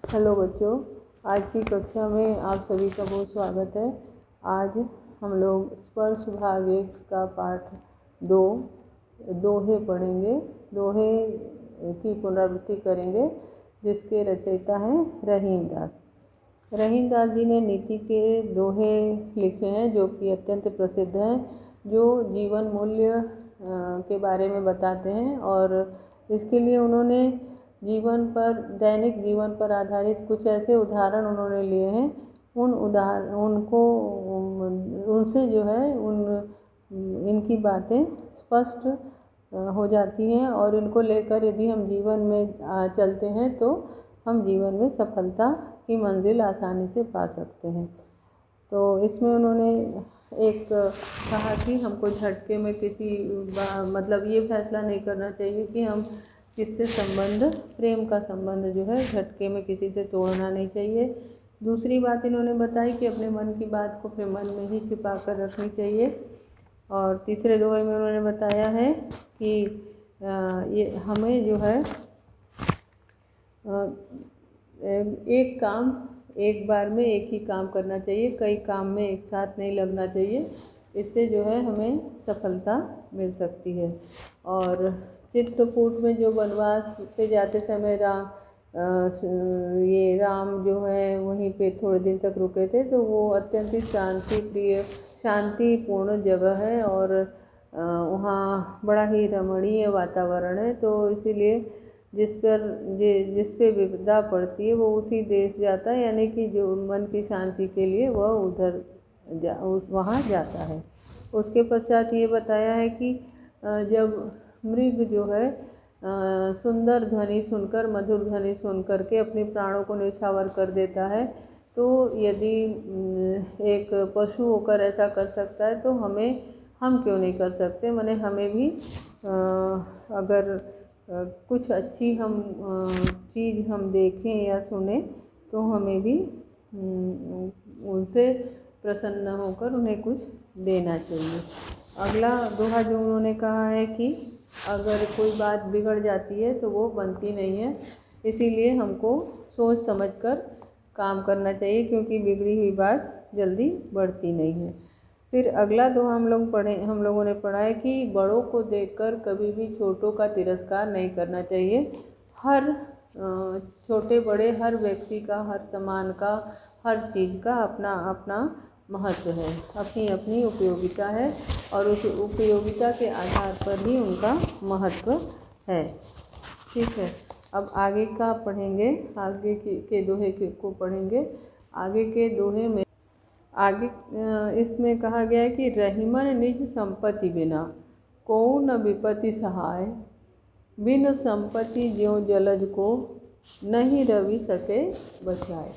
Hello बच्चों, आज की कक्षा में आप सभी का बहुत स्वागत है। आज हम लोग स्पर्श भाग 1 का पाठ 2 दोहे पढ़ेंगे। दोहे की पुनरावृत्ति करेंगे, जिसके रचयिता हैं रहीम दास। रहीम दास जी ने नीति के दोहे लिखे हैं जो कि अत्यंत प्रसिद्ध हैं, जो जीवन मूल्य के बारे में बताते हैं। और इसके लिए उन्होंने दैनिक जीवन पर आधारित कुछ ऐसे उदाहरण उन्होंने लिए हैं। उनसे जो है इनकी बातें स्पष्ट हो जाती हैं, और इनको लेकर यदि हम जीवन में चलते हैं तो हम जीवन में सफलता की मंजिल आसानी से पा सकते हैं। तो इसमें उन्होंने एक कहा कि हमको झटके में मतलब ये फैसला नहीं करना चाहिए कि हम किससे प्रेम का संबंध जो है झटके में किसी से तोड़ना नहीं चाहिए। दूसरी बात इन्होंने बताई कि अपने मन की बात को अपने मन में ही छिपा कर रखनी चाहिए। और तीसरे दोहे में उन्होंने बताया है कि ये हमें जो है एक काम एक बार में एक ही काम करना चाहिए, कई काम में एक साथ नहीं लगना चाहिए। इससे जो है हमें सफलता मिल सकती है। और चित्रकूट में जो वनवास पे जाते समय राम जो है वहीं पे थोड़े दिन तक रुके थे, तो वो अत्यंत ही शांतिपूर्ण जगह है, और वहाँ बड़ा ही रमणीय वातावरण है। तो इसीलिए जिस पे विपदा पड़ती है वो उसी देश जाता है, यानी कि जो मन की शांति के लिए वह वहाँ जाता है। उसके पश्चात ये बताया है कि जब मृग जो है सुंदर ध्वनि सुनकर, मधुर ध्वनि सुनकर के अपने प्राणों को न्यौछावर कर देता है, तो यदि एक पशु होकर ऐसा कर सकता है तो हम क्यों नहीं कर सकते। माने हमें भी अगर कुछ अच्छी चीज़ हम देखें या सुने तो हमें भी उनसे प्रसन्न होकर उन्हें कुछ देना चाहिए। अगला दोहा जो उन्होंने कहा है कि अगर कोई बात बिगड़ जाती है तो वो बनती नहीं है, इसीलिए हमको सोच समझकर काम करना चाहिए, क्योंकि बिगड़ी हुई बात जल्दी बढ़ती नहीं है। फिर अगला दोहा हम लोगों ने पढ़ा है कि बड़ों को देखकर कभी भी छोटों का तिरस्कार नहीं करना चाहिए। हर छोटे बड़े हर व्यक्ति का, हर समान का, हर चीज़ का अपना अपना महत्व है, अपनी अपनी उपयोगिता है, और उस उपयोगिता के आधार पर ही उनका महत्व है। ठीक है, अब आगे का पढ़ेंगे, आगे के दोहे को पढ़ेंगे। आगे के दोहे में इसमें कहा गया है कि रहीमन निज संपत्ति बिना को न विपत्ति सहाय, बिन संपत्ति ज्यों जलज को नहीं रवि सके बचाए।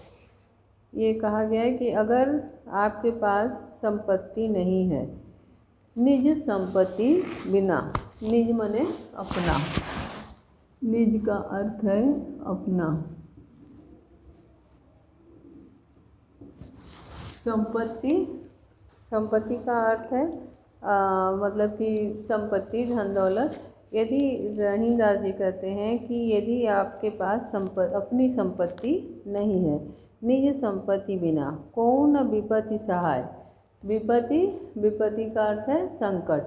ये कहा गया है कि अगर आपके पास संपत्ति नहीं है, निज संपत्ति बिना, निज मने अपना, निज का अर्थ है अपना, संपत्ति का अर्थ है मतलब कि संपत्ति, धन दौलत। यदि रहीम दास जी कहते हैं कि यदि आपके पास अपनी संपत्ति नहीं है, निज संपत्ति बिना कौन विपत्ति सहाय। विपत्ति का अर्थ है संकट।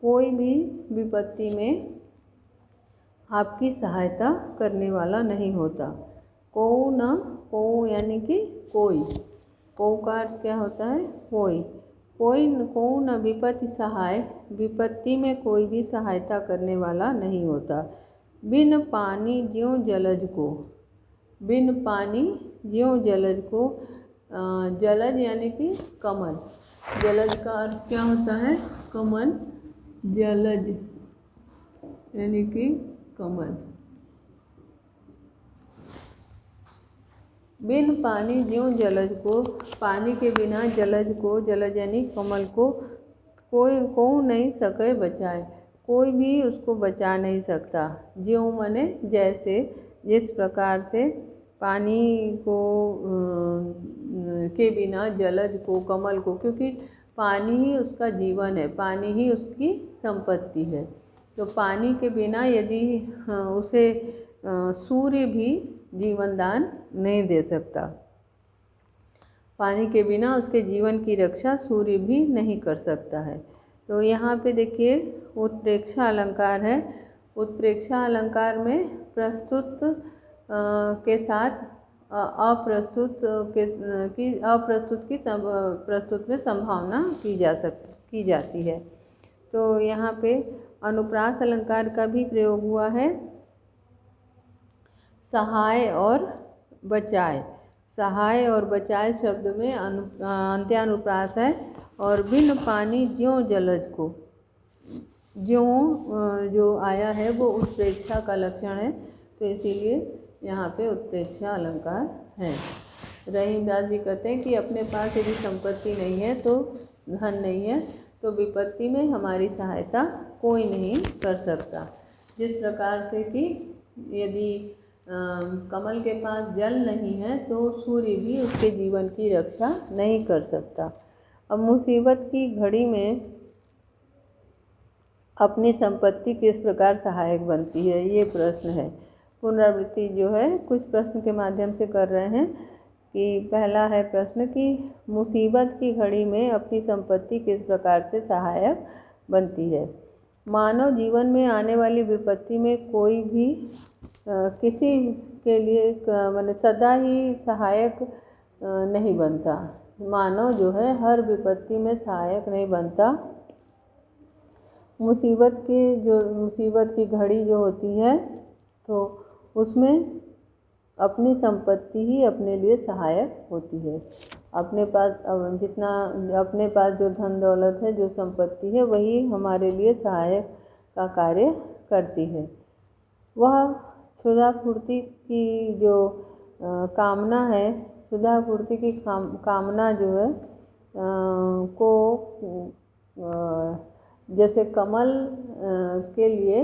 कोई भी विपत्ति में आपकी सहायता करने वाला नहीं होता। को यानी कि कोई, को का अर्थ क्या होता है, कोई न विपत्ति सहाय, विपत्ति में कोई भी सहायता करने वाला नहीं होता। बिन पानी ज्यों जलज को, बिन पानी ज्यों जलज को, जलज यानी कि कमल। जलज का अर्थ क्या होता है, कमल। जलज यानी कि कमल। बिन पानी ज्यों जलज को, पानी के बिना जलज यानी कमल को कोई नहीं सके बचाए, कोई भी उसको बचा नहीं सकता। ज्यों मने जैसे, जिस प्रकार से पानी को के बिना जलज को, कमल को, क्योंकि पानी ही उसका जीवन है, पानी ही उसकी संपत्ति है। तो पानी के बिना यदि उसे सूर्य भी जीवन दान नहीं दे सकता। पानी के बिना उसके जीवन की रक्षा सूर्य भी नहीं कर सकता है। तो यहाँ पे देखिए उत्प्रेक्षा अलंकार है। उत्प्रेक्षा अलंकार में प्रस्तुत के साथ अप्रस्तुत प्रस्तुत में संभावना की जाती है। तो यहाँ पे अनुप्रास अलंकार का भी प्रयोग हुआ है। सहाय और बचाए, सहाय और बचाए शब्द में अंत्यानुप्रास है। और बिन पानी ज्यों जलज को, ज्यों जो आया है वो उत्प्रेक्षा का लक्षण है, तो इसीलिए यहाँ पे उत्प्रेक्षा अलंकार है। रहीमदास जी कहते हैं कि अपने पास यदि संपत्ति नहीं है, तो धन नहीं है, तो विपत्ति में हमारी सहायता कोई नहीं कर सकता। जिस प्रकार से कि यदि कमल के पास जल नहीं है, तो सूर्य भी उसके जीवन की रक्षा नहीं कर सकता। अब मुसीबत की घड़ी में अपनी संपत्ति किस प्रकार सहायक बनती है, ये प्रश्न है। पुनरावृत्ति जो है कुछ प्रश्न के माध्यम से कर रहे हैं कि पहला है प्रश्न कि मुसीबत की घड़ी में अपनी संपत्ति किस प्रकार से सहायक बनती है। मानव जीवन में आने वाली विपत्ति में कोई भी किसी के लिए माने सदा ही सहायक नहीं बनता। मानव जो है हर विपत्ति में सहायक नहीं बनता। मुसीबत की घड़ी जो होती है, तो उसमें अपनी संपत्ति ही अपने लिए सहायक होती है। अपने पास जो धन दौलत है, जो संपत्ति है, वही हमारे लिए सहायक का कार्य करती है। वह क्षुधापूर्ति की जो कामना है, क्षुधापूर्ति की कामना जो है जैसे कमल के लिए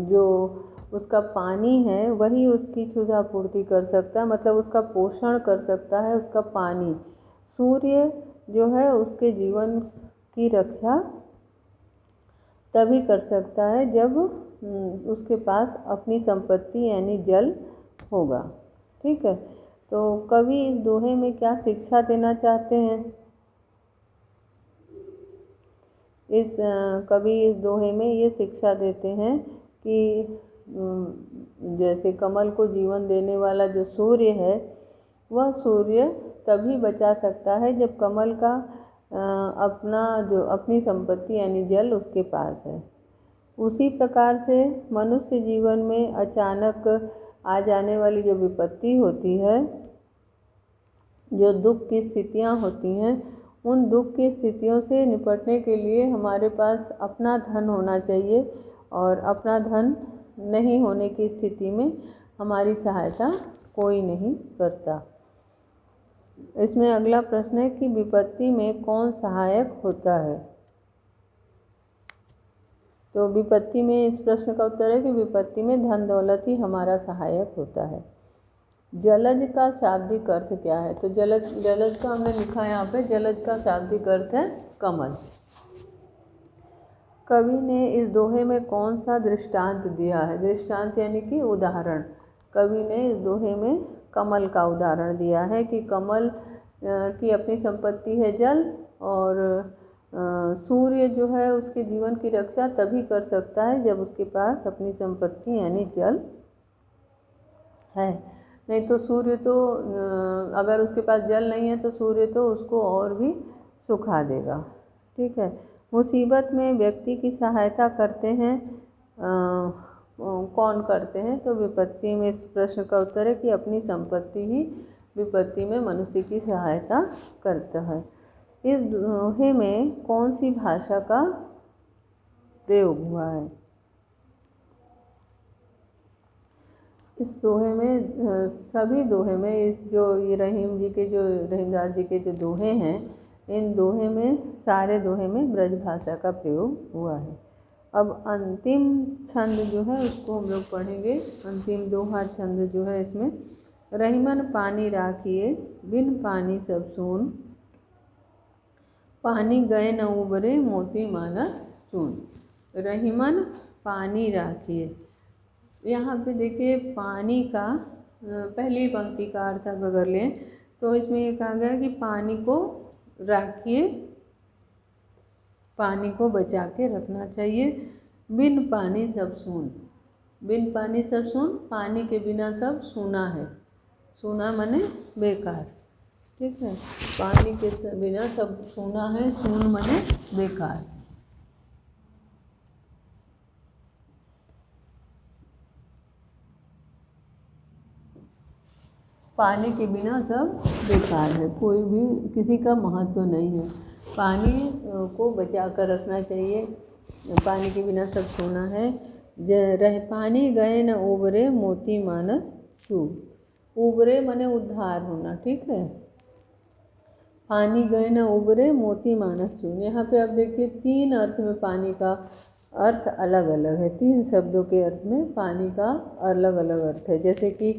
जो उसका पानी है, वही उसकी क्षुधापूर्ति कर सकता है, मतलब उसका पोषण कर सकता है उसका पानी। सूर्य जो है उसके जीवन की रक्षा तभी कर सकता है जब उसके पास अपनी संपत्ति यानी जल होगा। ठीक है, तो कवि इस दोहे में क्या शिक्षा देना चाहते हैं? कवि इस दोहे में ये शिक्षा देते हैं कि जैसे कमल को जीवन देने वाला जो सूर्य है, वह सूर्य तभी बचा सकता है जब कमल का अपनी संपत्ति यानी जल उसके पास है। उसी प्रकार से मनुष्य जीवन में अचानक आ जाने वाली जो विपत्ति होती है, जो दुख की स्थितियां होती हैं, उन दुख की स्थितियों से निपटने के लिए हमारे पास अपना धन होना चाहिए, और अपना धन नहीं होने की स्थिति में हमारी सहायता कोई नहीं करता। इसमें अगला प्रश्न है कि विपत्ति में कौन सहायक होता है। तो विपत्ति में इस प्रश्न का उत्तर है कि विपत्ति में धन दौलत ही हमारा सहायक होता है। जलज का शाब्दिक अर्थ क्या है? तो जलज का हमने लिखा है यहाँ पे, जलज का शाब्दिक अर्थ है कमल। कवि ने इस दोहे में कौन सा दृष्टांत दिया है? दृष्टांत यानी कि उदाहरण। कवि ने इस दोहे में कमल का उदाहरण दिया है कि कमल की अपनी संपत्ति है जल, और सूर्य जो है उसके जीवन की रक्षा तभी कर सकता है जब उसके पास अपनी संपत्ति यानी जल है। नहीं तो सूर्य तो अगर उसके पास जल नहीं है, तो सूर्य तो उसको और भी सुखा देगा। ठीक है, मुसीबत में व्यक्ति की सहायता करते हैं, कौन करते हैं? तो विपत्ति में इस प्रश्न का उत्तर है कि अपनी संपत्ति ही विपत्ति में मनुष्य की सहायता करता है। इस दोहे में कौन सी भाषा का प्रयोग हुआ है? इस दोहे में सभी दोहे में ये रहीमदास जी के जो दोहे हैं, इन दोहे में सारे दोहे में ब्रज भाषा का प्रयोग हुआ है। अब अंतिम छंद जो है उसको हम लोग पढ़ेंगे। अंतिम दोहा छंद जो है इसमें, रहीमन पानी राखिए बिन पानी सब सून, पानी गए न उबरे मोती मानस चून। रहीमन पानी राखिए, यहाँ पे देखिए पानी का पहली पंक्ति का अर्थ आप अगर लें तो इसमें ये कहा गया कि पानी को राखिए, पानी को बचा के रखना चाहिए। बिन पानी सब सून, बिन पानी सब सून, पानी के बिना सब सूना है। सूना माने बेकार, ठीक है। पानी के बिना सब सूना है, सून माने बेकार। पानी के बिना सब बेकार है, कोई भी किसी का महत्व नहीं है। पानी को बचा कर रखना चाहिए, पानी के बिना सब सोना है। रह पानी गए न उबरे मोती मानस चूर। उबरे माने उद्धार होना, ठीक है। पानी गए न उबरे मोती मानस चूर। यहाँ पे आप देखिए 3 अर्थ में पानी का अर्थ अलग अलग है। 3 शब्दों के अर्थ में पानी का अलग अलग अर्थ है। जैसे कि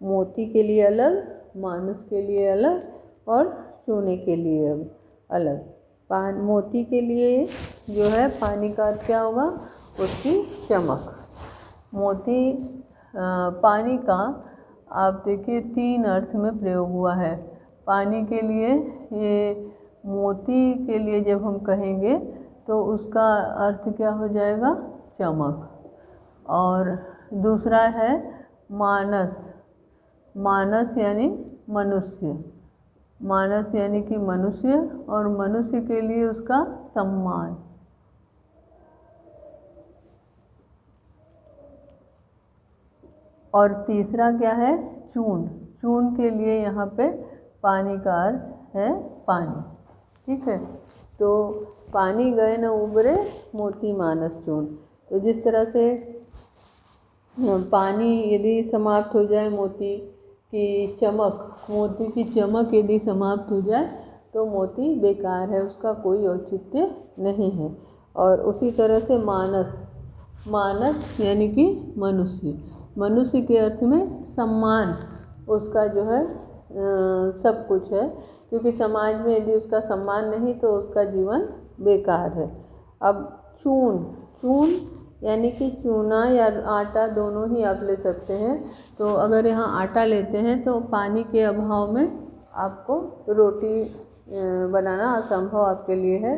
मोती के लिए अलग, मानस के लिए अलग और चूने के लिए अलग। मोती के लिए जो है पानी का अर्थ क्या होगा, उसकी चमक। मोती पानी का आप देखिए 3 अर्थ में प्रयोग हुआ है। पानी के लिए ये मोती के लिए जब हम कहेंगे तो उसका अर्थ क्या हो जाएगा, चमक। और दूसरा है मानस, मानस यानी मनुष्य, मानस यानी कि मनुष्य, और मनुष्य के लिए उसका सम्मान। और तीसरा क्या है, चून। चून के लिए यहाँ पे पानी का अर्थ है पानी, ठीक है। तो पानी गए न उबरे मोती मानस चून। तो जिस तरह से पानी यदि समाप्त हो जाए, मोती की चमक, मोती की चमक यदि समाप्त हो जाए तो मोती बेकार है, उसका कोई औचित्य नहीं है। और उसी तरह से मानस, मानस यानी कि मनुष्य, मनुष्य के अर्थ में सम्मान, उसका जो है सब कुछ है, क्योंकि समाज में यदि उसका सम्मान नहीं तो उसका जीवन बेकार है। अब चून, चून यानी कि चूना या आटा दोनों ही आप ले सकते हैं। तो अगर यहाँ आटा लेते हैं तो पानी के अभाव में आपको रोटी बनाना असंभव आपके लिए है,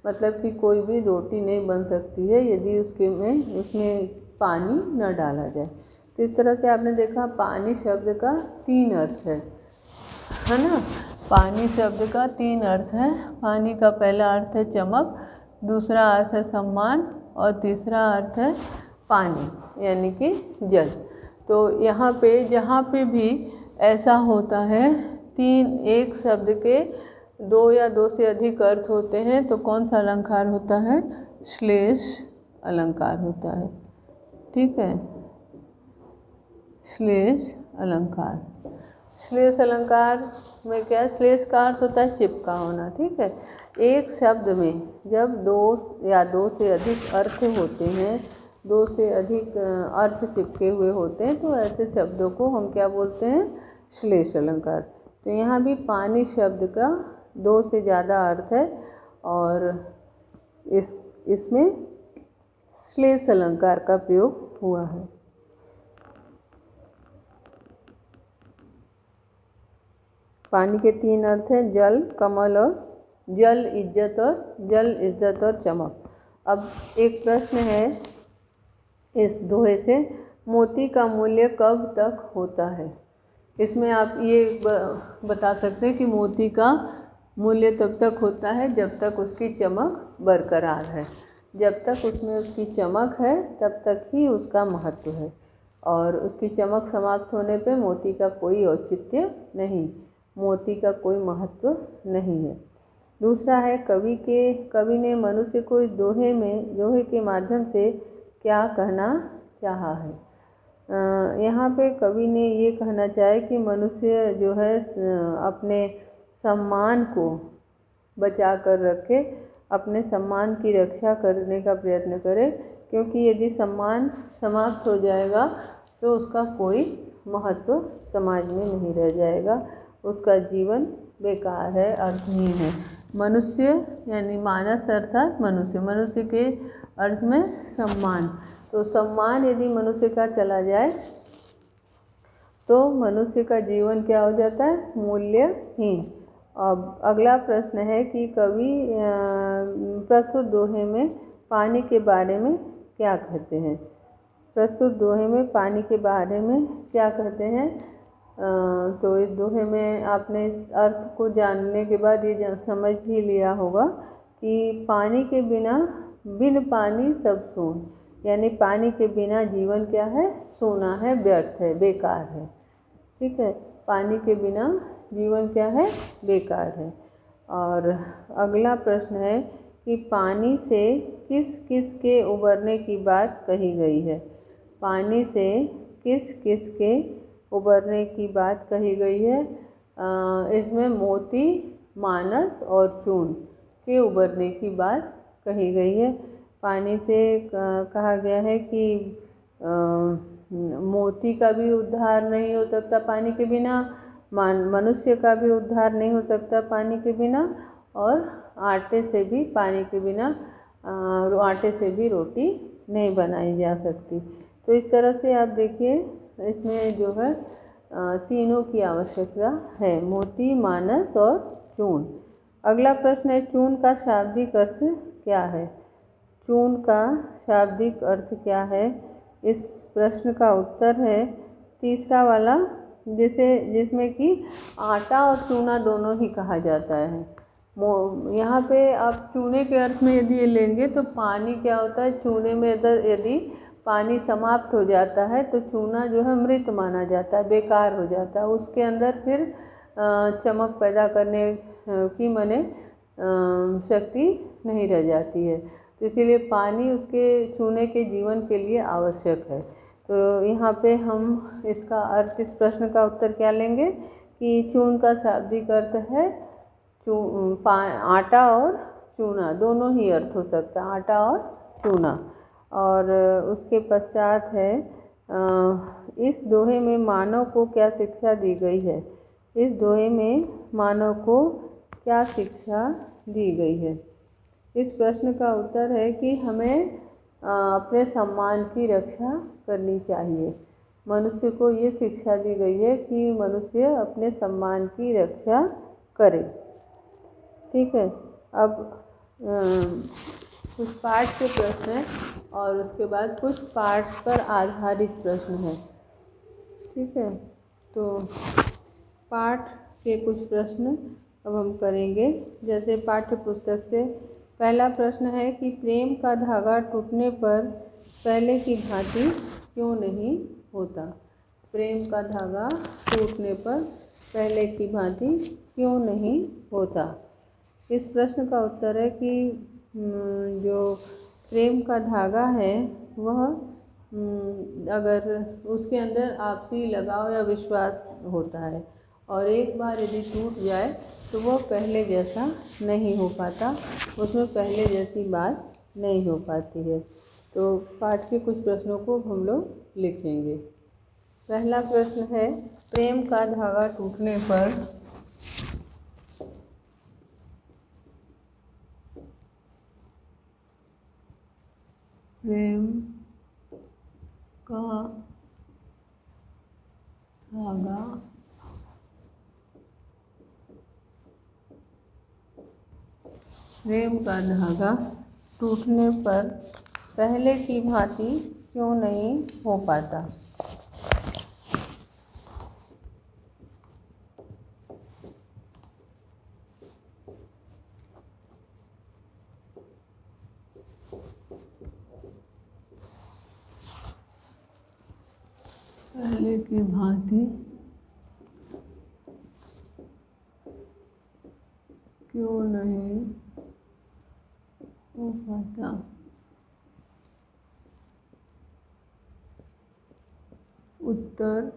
मतलब कि कोई भी रोटी नहीं बन सकती है यदि उसमें पानी न डाला जाए। तो इस तरह से आपने देखा पानी शब्द का 3 अर्थ है ना। पानी शब्द का 3 अर्थ है। पानी का पहला अर्थ है चमक, दूसरा अर्थ है सम्मान, और तीसरा अर्थ है पानी यानी कि जल। तो यहाँ पे जहाँ पे भी ऐसा होता है एक शब्द के 2 या 2 से अधिक अर्थ होते हैं तो कौन सा अलंकार होता है, श्लेष अलंकार होता है, ठीक है। श्लेष अलंकार, श्लेष अलंकार में क्या, श्लेष का अर्थ होता है चिपका होना, ठीक है। एक शब्द में जब 2 या 2 से अधिक अर्थ होते हैं, 2 से अधिक अर्थ चिपके हुए होते हैं, तो ऐसे शब्दों को हम क्या बोलते हैं, श्लेष अलंकार। तो यहाँ भी पानी शब्द का 2 से ज़्यादा अर्थ है और इसमें श्लेष अलंकार का प्रयोग हुआ है। पानी के 3 अर्थ हैं, जल, कमल और जल इज्जत और चमक। अब एक प्रश्न है इस दोहे से, मोती का मूल्य कब तक होता है। इसमें आप ये बता सकते हैं कि मोती का मूल्य तब तक होता है जब तक उसकी चमक बरकरार है। जब तक उसमें उसकी चमक है तब तक ही उसका महत्व है, और उसकी चमक समाप्त होने पे मोती का कोई औचित्य नहीं, मोती का कोई महत्व नहीं है। दूसरा है कवि ने मनुष्य को इस दोहे के माध्यम से क्या कहना चाहा है। यहाँ पे कवि ने ये कहना चाहे कि मनुष्य जो है अपने सम्मान को बचा कर रखे, अपने सम्मान की रक्षा करने का प्रयत्न करे, क्योंकि यदि सम्मान समाप्त हो जाएगा तो उसका कोई महत्व समाज में नहीं रह जाएगा, उसका जीवन बेकार है, अर्थहीन है। मनुष्य यानी मानस अर्थात मनुष्य, मनुष्य के अर्थ में सम्मान। तो सम्मान यदि मनुष्य का चला जाए तो मनुष्य का जीवन क्या हो जाता है, मूल्यहीन। अब अगला प्रश्न है कि कवि प्रस्तुत दोहे में पानी के बारे में क्या कहते हैं। प्रस्तुत दोहे में पानी के बारे में क्या कहते हैं। तो इस दोहे में आपने इस अर्थ को जानने के बाद ये समझ ही लिया होगा कि पानी के बिना, बिन पानी सब सून, यानी पानी के बिना जीवन क्या है, सूना है, व्यर्थ है, बेकार है। ठीक है, पानी के बिना जीवन क्या है, बेकार है। और अगला प्रश्न है कि पानी से किस किस के उबरने की बात कही गई है। पानी से किस किस के उबरने की बात कही गई है। इसमें मोती, मानस और चून के उबरने की बात कही गई है। पानी से कहा गया है कि मोती का भी उद्धार नहीं हो सकता पानी के बिना, मनुष्य का भी उद्धार नहीं हो सकता पानी के बिना, और आटे से भी, पानी के बिना आटे से भी रोटी नहीं बनाई जा सकती। तो इस तरह से आप देखिए इसमें जो है तीनों की आवश्यकता है, मोती, मानस और चून। अगला प्रश्न है, चून का शाब्दिक अर्थ क्या है। चून का शाब्दिक अर्थ क्या है। इस प्रश्न का उत्तर है तीसरा वाला, जिसमें कि आटा और चूना दोनों ही कहा जाता है। यहाँ पे आप चूने के अर्थ में यदि ये लेंगे तो पानी क्या होता है, चूने में यदि पानी समाप्त हो जाता है तो चूना जो है मृत माना जाता है, बेकार हो जाता है, उसके अंदर फिर चमक पैदा करने की माने शक्ति नहीं रह जाती है। तो इसीलिए पानी उसके चूने के जीवन के लिए आवश्यक है। तो यहाँ पे हम इसका अर्थ, इस प्रश्न का उत्तर क्या लेंगे कि चून का शाब्दिक अर्थ है आटा और चूना, दोनों ही अर्थ हो सकता है, आटा और चूना। और उसके पश्चात है इस दोहे में मानव को क्या शिक्षा दी गई है। इस दोहे में मानव को क्या शिक्षा दी गई है। इस प्रश्न का उत्तर है कि हमें अपने सम्मान की रक्षा करनी चाहिए। मनुष्य को ये शिक्षा दी गई है कि मनुष्य अपने सम्मान की रक्षा करे। ठीक है, अब कुछ पाठ के प्रश्न हैं और उसके बाद कुछ पाठ पर आधारित प्रश्न हैं। ठीक है, तो पाठ के कुछ प्रश्न अब हम करेंगे। जैसे पाठ्य पुस्तक से पहला प्रश्न है कि प्रेम का धागा टूटने पर पहले की भांति क्यों नहीं होता। प्रेम का धागा टूटने पर पहले की भांति क्यों नहीं होता। इस प्रश्न का उत्तर है कि जो प्रेम का धागा है वह अगर उसके अंदर आपसी लगाव या विश्वास होता है और एक बार यदि टूट जाए तो वह पहले जैसा नहीं हो पाता, उसमें पहले जैसी बात नहीं हो पाती है। तो पाठ के कुछ प्रश्नों को हम लोग लिखेंगे। पहला प्रश्न है, प्रेम का धागा टूटने पर प्रेम का धागा टूटने पर पहले की भांति क्यों नहीं हो पाता। पहले की भांति क्यों नहीं हो पाता। उत्तर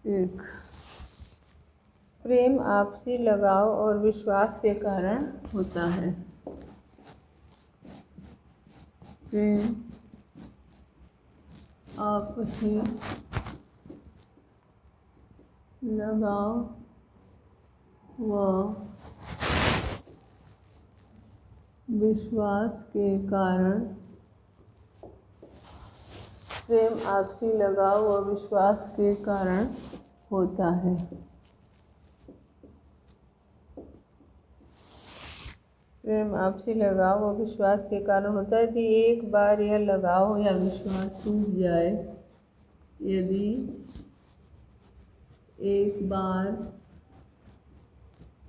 1, प्रेम आपसी लगाव और विश्वास के कारण होता है। प्रेम आपसी लगाव व विश्वास के कारण प्रेम आपसी लगाव व विश्वास के कारण होता है। प्रेम आपसी लगाव व विश्वास के कारण होता है। यदि एक बार यह लगाव या विश्वास टूट जाए, यदि एक बार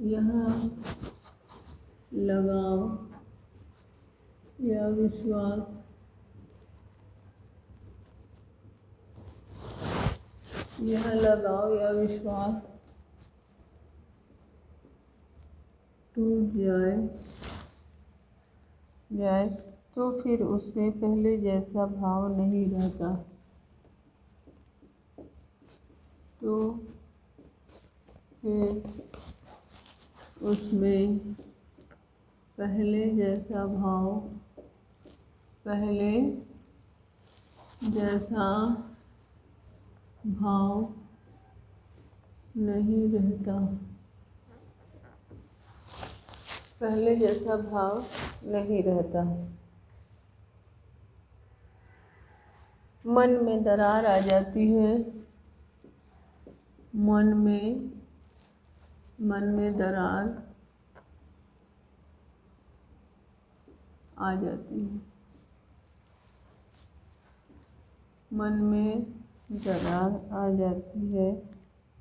यह लगाव या विश्वास टूट जाए तो फिर उसमें पहले जैसा भाव नहीं रहता। तो फिर उसमें पहले जैसा भाव नहीं रहता। पहले जैसा भाव नहीं रहता। मन में दरार आ जाती है। मन में दरार आ जाती है। मन में दरार आ जाती है।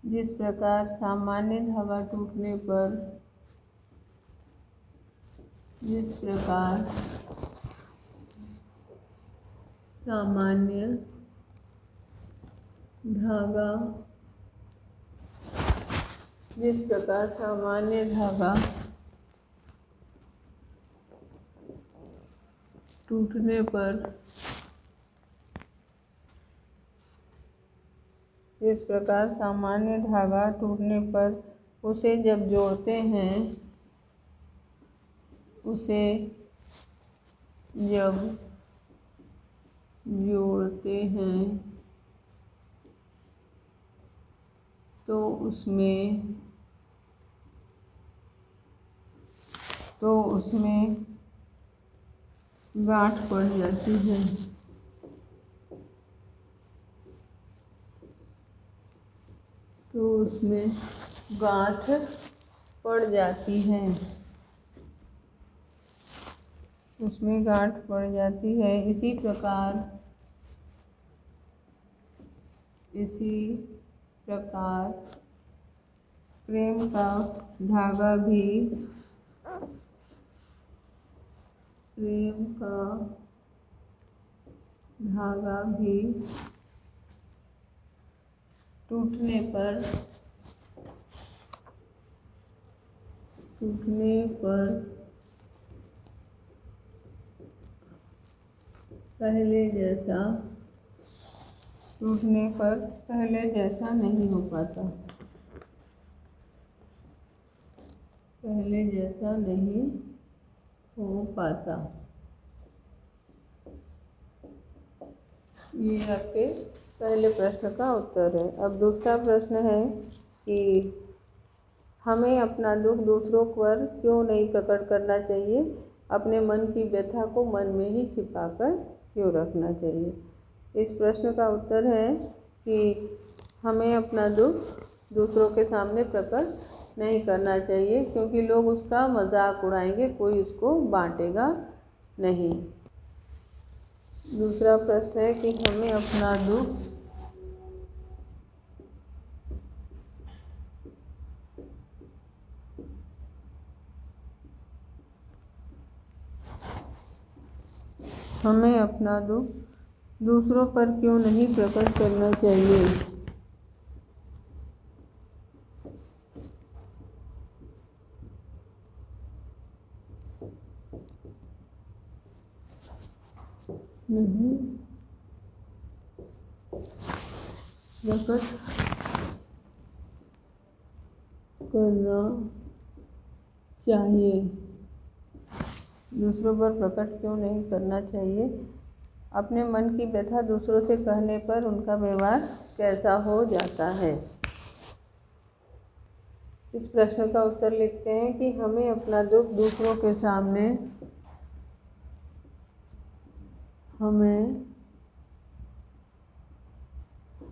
जिस प्रकार सामान्य धागा टूटने पर सामान्य धागा टूटने पर उसे जब जोड़ते हैं तो उसमें गांठ पड़ जाती है। उसमें गांठ पड़ जाती है। इसी प्रकार प्रेम का धागा भी टूटने पर पहले जैसा नहीं हो पाता। ये आपके पहले प्रश्न का उत्तर है। अब दूसरा प्रश्न है कि हमें अपना दुख दूसरों पर क्यों नहीं प्रकट करना चाहिए? अपने मन की व्यथा को मन में ही छिपाकर क्यों रखना चाहिए? इस प्रश्न का उत्तर है कि हमें अपना दुख दूसरों के सामने प्रकट नहीं करना चाहिए, क्योंकि लोग उसका मजाक उड़ाएंगे, कोई उसको बांटेगा नहीं। दूसरा प्रश्न है कि हमें अपना दुख दूसरों पर क्यों नहीं प्रकट करना चाहिए? नहीं प्रकट करना चाहिए। दूसरों पर प्रकट क्यों नहीं करना चाहिए? अपने मन की व्यथा दूसरों से कहने पर उनका व्यवहार कैसा हो जाता है? इस प्रश्न का उत्तर लिखते हैं कि हमें अपना दुख दूसरों के सामने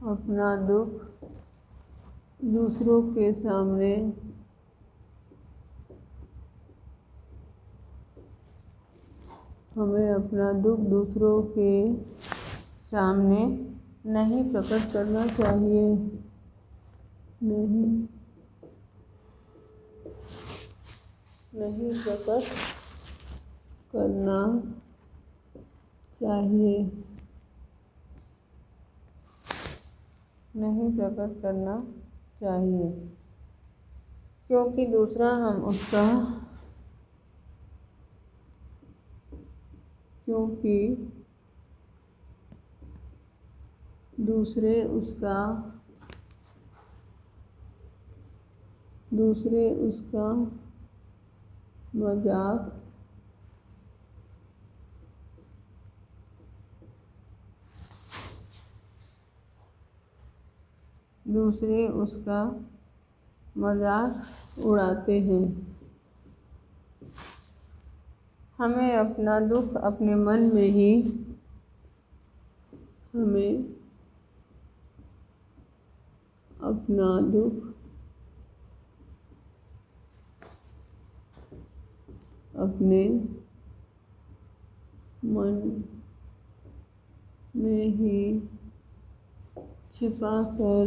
अपना दुख दूसरों के सामने हमें अपना दुख दूसरों के सामने नहीं प्रकट करना चाहिए। नहीं प्रकट करना चाहिए। नहीं प्रकट करना चाहिए, क्योंकि दूसरे उसका मजाक उड़ाते हैं। हमें अपना दुख अपने मन में ही छिपा कर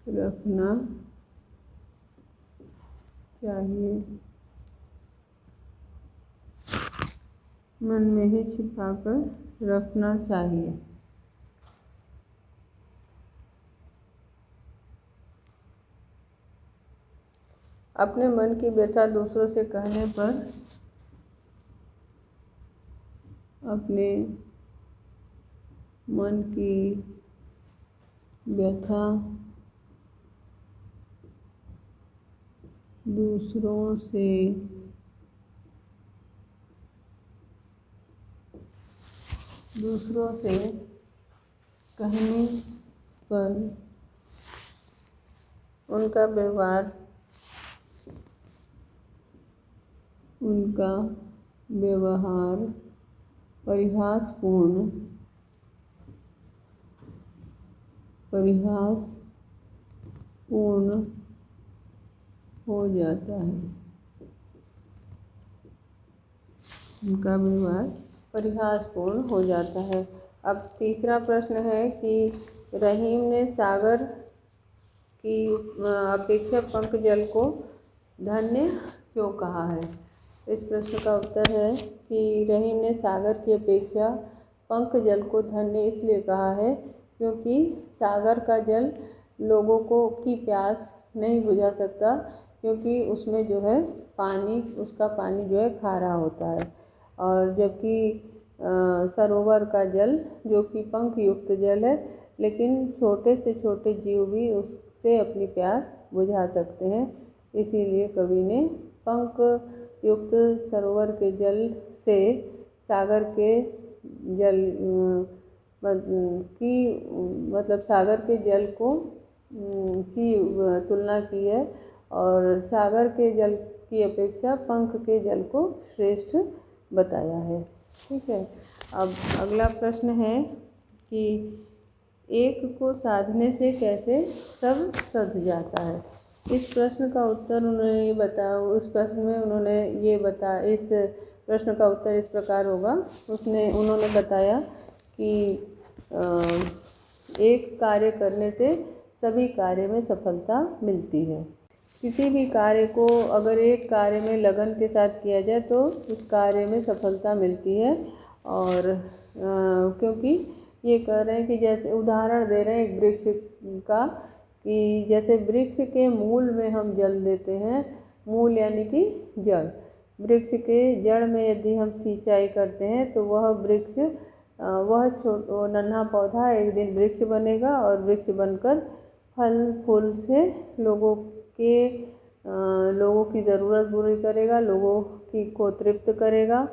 रखना चाहिए। मन में ही छिपा कर रखना चाहिए। अपने मन की व्यथा दूसरों से कहने पर अपने मन की व्यथा दूसरों से कहने पर उनका व्यवहार परिहासपूर्ण हो जाता है। उनका व्यवहार परिहासपूर्ण हो जाता है। अब तीसरा प्रश्न है कि रहीम ने सागर की अपेक्षा पंकजल को धन्य क्यों कहा है। इस प्रश्न का उत्तर है कि रहीम ने सागर की अपेक्षा पंकजल को धन्य इसलिए कहा है क्योंकि सागर का जल लोगों की प्यास नहीं बुझा सकता, क्योंकि उसमें जो है उसका पानी जो है खारा होता है, और जबकि सरोवर का जल जो कि पंख युक्त जल है, लेकिन छोटे से छोटे जीव भी उससे अपनी प्यास बुझा सकते हैं। इसीलिए कवि ने पंख युक्त सरोवर के जल से सागर के जल सागर के जल की तुलना की है, और सागर के जल की अपेक्षा पंख के जल को श्रेष्ठ बताया है। ठीक है। अब अगला प्रश्न है कि एक को साधने से कैसे सब सध जाता है। इस प्रश्न का उत्तर इस प्रश्न का उत्तर इस प्रकार होगा। उन्होंने बताया कि एक कार्य करने से सभी कार्य में सफलता मिलती है। किसी भी कार्य को अगर एक कार्य में लगन के साथ किया जाए तो उस कार्य में सफलता मिलती है। और क्योंकि ये कह रहे हैं कि जैसे उदाहरण दे रहे हैं एक वृक्ष का, कि जैसे वृक्ष के मूल में हम जल देते हैं, मूल यानी कि जड़, वृक्ष के जड़ में यदि हम सिंचाई करते हैं तो वह वृक्ष नन्हा पौधा एक दिन वृक्ष बनेगा, और वृक्ष बनकर फल फूल से लोगों की ज़रूरत पूरी करेगा, लोगों को तृप्त करेगा,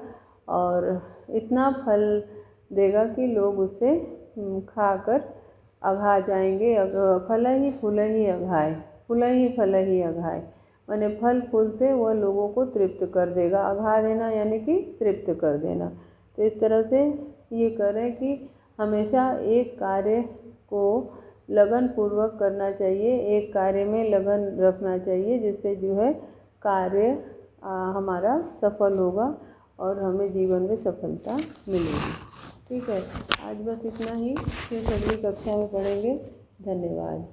और इतना फल देगा कि लोग उसे खाकर अघा जाएंगे। फल ही फूल ही अघाए, फूल ही फल ही अघाए। माने फल फूल से वह लोगों को तृप्त कर देगा। अघा देना यानी कि तृप्त कर देना। तो इस तरह से ये करें कि हमेशा एक कार्य को लगन पूर्वक करना चाहिए, एक कार्य में लगन रखना चाहिए, जिससे जो है कार्य हमारा सफल होगा और हमें जीवन में सफलता मिलेगी। ठीक है, आज बस इतना ही, फिर अगली कक्षा में पढ़ेंगे। धन्यवाद।